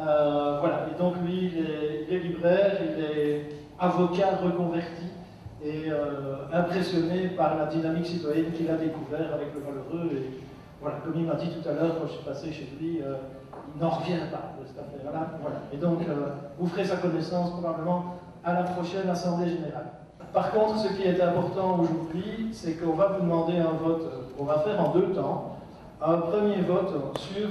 Voilà, et donc lui, il est libraire, il est avocat reconverti et impressionné par la dynamique citoyenne qu'il a découvert avec le Valeureux. Et voilà, comme il m'a dit tout à l'heure, quand je suis passé chez lui, il n'en revient pas de cette affaire-là. Voilà. Et donc, vous ferez sa connaissance probablement à la prochaine Assemblée Générale. Par contre, ce qui est important aujourd'hui, c'est qu'on va vous demander un vote, on va faire en 2 temps. Un premier vote sur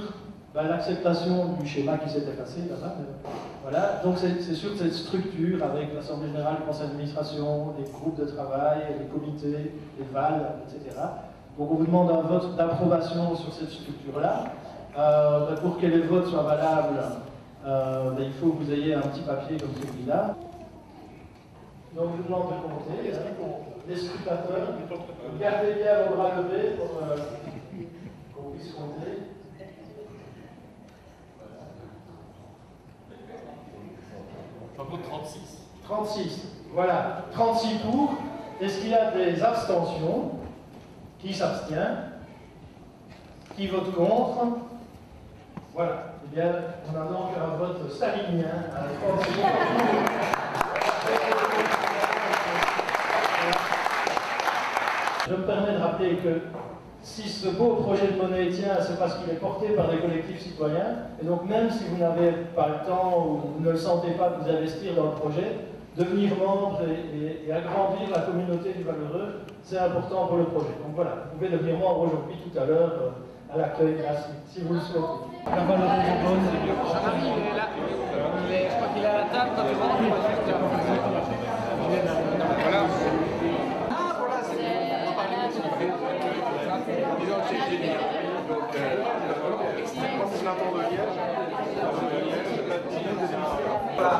l'acceptation du schéma qui s'est effacé là-bas. Voilà, donc c'est sur cette structure avec l'Assemblée Générale, le Conseil d'administration, les groupes de travail, les comités, les VAL, etc. Donc on vous demande un vote d'approbation sur cette structure-là. Pour que les votes soient valables, il faut que vous ayez un petit papier comme celui-là. Donc je vous demande de compter, les scrutateurs. Gardez bien vos bras levés pour qu'on puisse compter. Par contre, 36. 36, voilà. 36 pour. Est-ce qu'il y a des abstentions? Qui s'abstient? Qui vote contre? Voilà. Eh bien, on a donc un vote stalinien à 36 pour. Je me permets de rappeler que si ce beau projet de monnaie tient, c'est parce qu'il est porté par des collectifs citoyens. Et donc même si vous n'avez pas le temps ou vous ne le sentez pas de vous investir dans le projet, devenir membre et agrandir la communauté du Valeureux, c'est important pour le projet. Donc voilà, vous pouvez devenir membre aujourd'hui, tout à l'heure, à l'accueil, si vous le souhaitez. La Valeureux bonne. Jean-Marie, il est là. Je crois qu'il est à la table quand tu rentres. Voilà.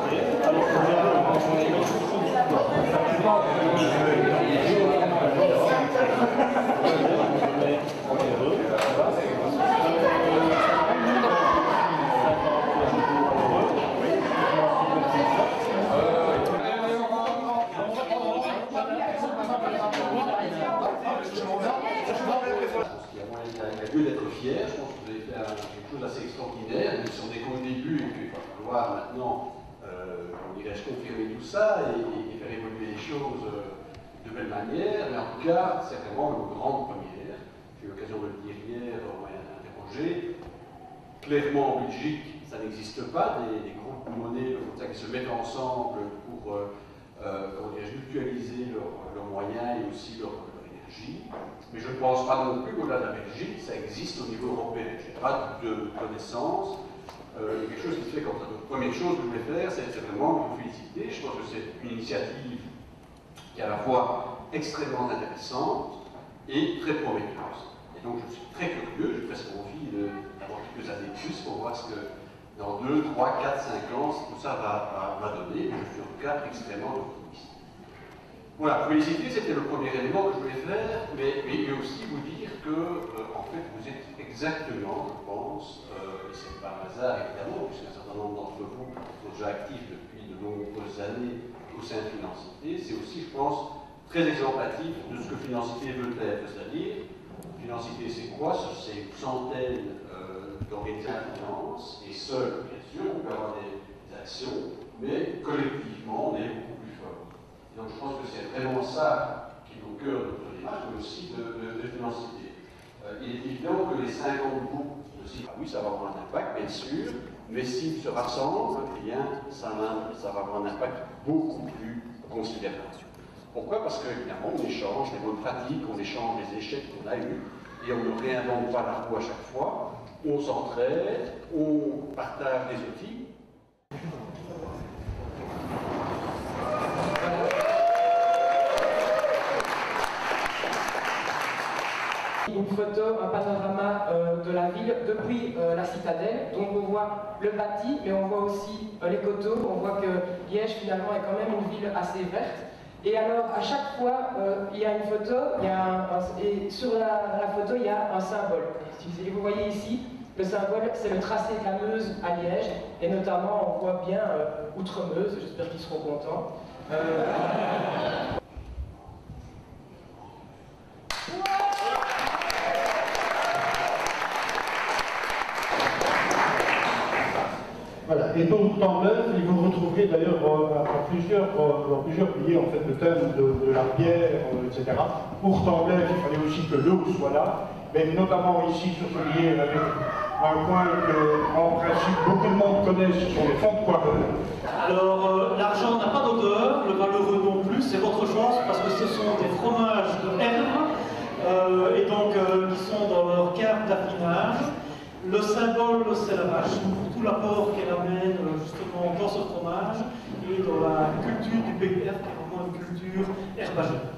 Lieu d'être fier, je pense que vous avez fait quelque chose d'assez extraordinaire, même si on est qu'au début et qu'il va falloir maintenant, confirmer tout ça et faire évoluer les choses de belle manière, mais en tout cas, c'est vraiment une grande première. J'ai eu l'occasion de le dire hier, on m'a interrogé. Clairement, en Belgique, ça n'existe pas, des groupes de monnaie comme ça qui se mettent ensemble pour mutualiser leurs moyens et aussi leur énergie. Mais je ne pense pas non plus qu'au-delà de la Belgique, ça existe au niveau européen. Je n'ai pas de connaissances. Quelque chose qui fait comme ça. Donc, première chose que je voulais faire, c'est vraiment vous féliciter. Je pense que c'est une initiative qui est à la fois extrêmement intéressante et très prometteuse. Et donc je suis très curieux, j'ai presque envie d'avoir quelques années de plus pour voir ce que dans 2, 3, 4, 5 ans, tout ça va donner. Mais je suis en tout cas extrêmement optimiste. Voilà, féliciter, c'était le premier élément que je voulais faire, mais aussi vous dire que, en fait, vous êtes exactement, je pense, et c'est pas un hasard évidemment, puisqu'un certain nombre d'entre vous sont déjà actifs depuis de nombreuses années au sein de Financité, c'est aussi, je pense, très exemplatif de ce que Financité veut être. C'est-à-dire, Financité, c'est quoi? C'est une centaine d'organisations de finance, et seul, bien sûr, on peut avoir des actions, mais collectivement, on est beaucoup plus fort. Et donc, je pense que c'est vraiment ça qui est au cœur de notre démarche, mais aussi de Financité. Il est évident que les 50 groupes de sites, oui, ça va avoir un impact, bien sûr, mais s'ils se rassemblent, eh bien, ça va avoir un impact beaucoup plus considérable. Pourquoi? Parce qu'évidemment, on échange les bonnes pratiques, on échange les échecs qu'on a eus, et on ne réinvente pas la roue à chaque fois. On s'entraide, on partage les outils. Une photo, un panorama de la ville depuis la citadelle. Donc on voit le bâti, mais on voit aussi les coteaux. On voit que Liège finalement est quand même une ville assez verte. Et alors à chaque fois il y a une photo, et sur la photo il y a un symbole. Et vous voyez ici, le symbole c'est le tracé de la Meuse à Liège, et notamment on voit bien Outre-Meuse, j'espère qu'ils seront contents. Voilà. Et pour Templeuf, et vous retrouverez d'ailleurs dans plusieurs pays en fait, le thème de la pierre, etc. Pour Templeuf, il fallait aussi que l'eau soit là, mais notamment ici sur ce lieu avec un coin que, en principe, beaucoup de monde connaît, ce sont les fonds de Poireux. Alors, l'argent n'a pas d'odeur, le valeureux non plus, c'est votre chance parce que ce sont des fromages de herbe et donc qui sont dans leur carte d'affinage. Le symbole, c'est la vache, pour tout l'apport qu'elle amène justement dans ce fromage et dans la culture du PUR, qui est vraiment une culture herbagère.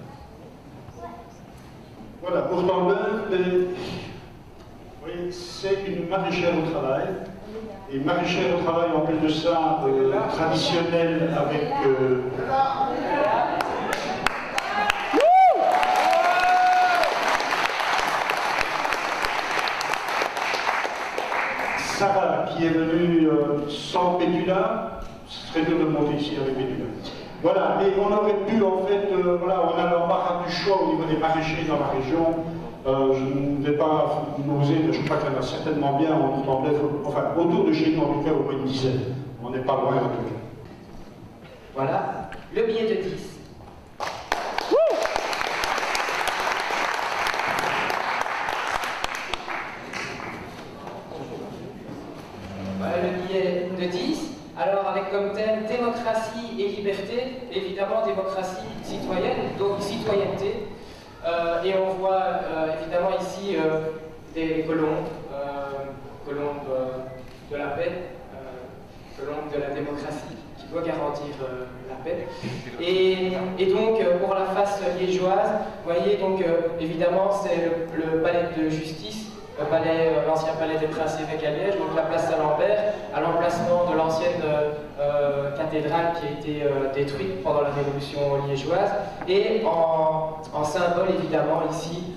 Voilà, pour Templeuf, c'est une maraîchère au travail. Et maraîchère au travail, en plus de ça, traditionnelle avec... Sarah, qui est venue sans Pétula, ce serait dur de monter ici avec Pétula. Voilà, et on aurait pu, en fait, voilà, on a l'embarras du choix au niveau des maraîchers dans la région. Je ne vais pas vous oser, mais je crois qu'il y en a certainement bien en Templeuf, enfin, autour de chez nous, en tout cas, au moins une dizaine. On n'est pas loin, en tout cas. Voilà, le billet de 10. Voilà le billet de 10. Alors, avec comme thème démocratie et liberté, évidemment démocratie citoyenne, donc citoyenneté. Et on voit évidemment ici des colombes, colombes de la paix, colombes de la démocratie, qui doit garantir la paix. Et donc, pour la face liégeoise, vous voyez, donc, évidemment, c'est le palais de justice, l'ancien palais des Princes évêques à Liège, donc la place Saint-Lambert, à l'emplacement de l'ancienne cathédrale qui a été détruite pendant la Révolution liégeoise, et en symbole évidemment ici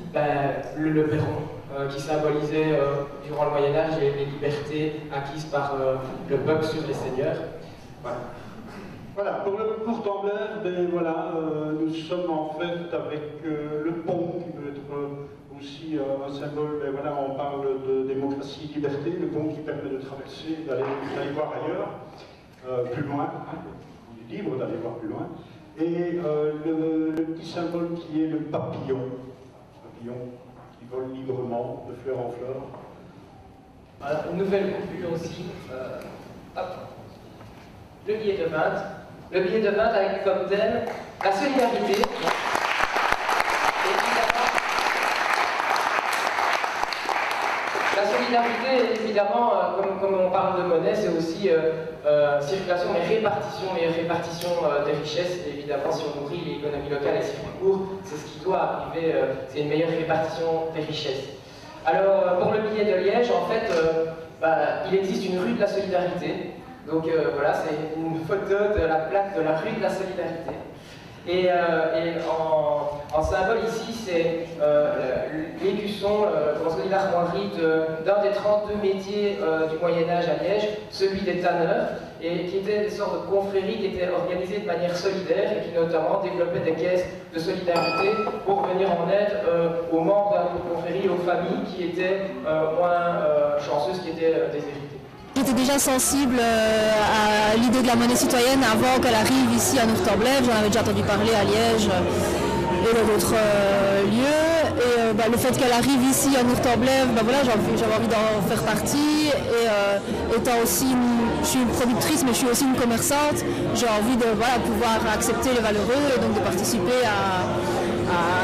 le perron qui symbolisait durant le Moyen-Âge les libertés acquises par le peuple sur les seigneurs. Voilà. Voilà, pour Templeuf, voilà, nous sommes en fait avec le pont qui peut être aussi un symbole, voilà, on parle de démocratie, liberté, le pont qui permet de traverser, d'aller voir ailleurs, plus loin, on est libre d'aller voir plus loin, et le petit symbole qui est le papillon qui vole librement de fleur en fleur. Voilà, une nouvelle coupure aussi, hop. Le billet de 20. Le billet de 20 avec comme thème la solidarité. La solidarité, évidemment, comme on parle de monnaie, c'est aussi circulation et répartition des richesses. Et évidemment, si on nourrit l'économie locale et circuit court, c'est ce qui doit arriver, c'est une meilleure répartition des richesses. Alors, pour le billet de Liège, en fait, il existe une rue de la solidarité. Donc voilà, c'est une photo de la plaque de la rue de la solidarité. Et en symbole ici, c'est l'écusson, l'armoirie d'un des 32 métiers du Moyen-Âge à Liège, celui des tanneurs, et qui étaient des sortes de confréries qui étaient organisées de manière solidaire et qui notamment développaient des caisses de solidarité pour venir en aide aux membres de la confrérie et aux familles qui étaient moins chanceuses, qui étaient déshéritées. J'étais déjà sensible à l'idée de la monnaie citoyenne avant qu'elle arrive ici à Nourtamblev. J'en avais déjà entendu parler à Liège et dans d'autres lieux. Et le fait qu'elle arrive ici à Nourtamblev, voilà, j'avais envie d'en faire partie. Et étant aussi, je suis une productrice, mais je suis aussi une commerçante, j'ai envie de pouvoir accepter les valeureux et donc de participer à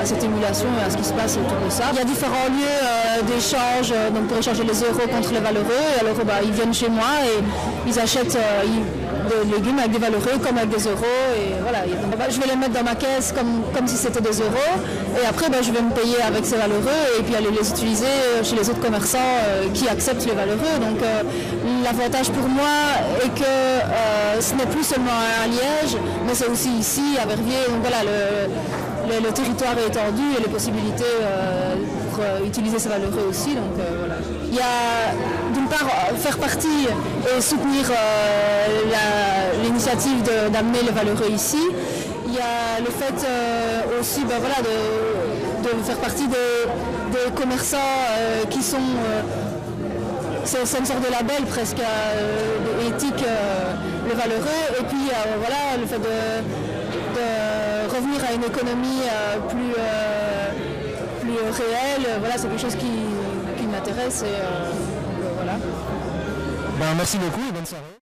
cette émulation et à ce qui se passe autour de ça. Il y a différents lieux d'échange pour échanger les euros contre les valeureux. Et alors ils viennent chez moi et ils achètent des légumes avec des valeureux comme avec des euros. Et voilà. Et donc, je vais les mettre dans ma caisse comme si c'était des euros. Et après je vais me payer avec ces valeureux et puis aller les utiliser chez les autres commerçants qui acceptent les valeureux. Donc l'avantage pour moi est que ce n'est plus seulement à Liège, mais c'est aussi ici à Verviers. Donc voilà, le territoire est étendu et les possibilités pour utiliser ces valeureux aussi. Donc, voilà. Il y a d'une part faire partie et soutenir l'initiative d'amener les valeureux ici. Il y a le fait aussi de faire partie des commerçants qui sont c'est une sorte de label presque éthique, le valeureux. Et puis voilà, le fait de revenir à une économie plus réelle, voilà, c'est quelque chose qui m'intéresse. Et voilà. Ben, merci beaucoup et bonne soirée.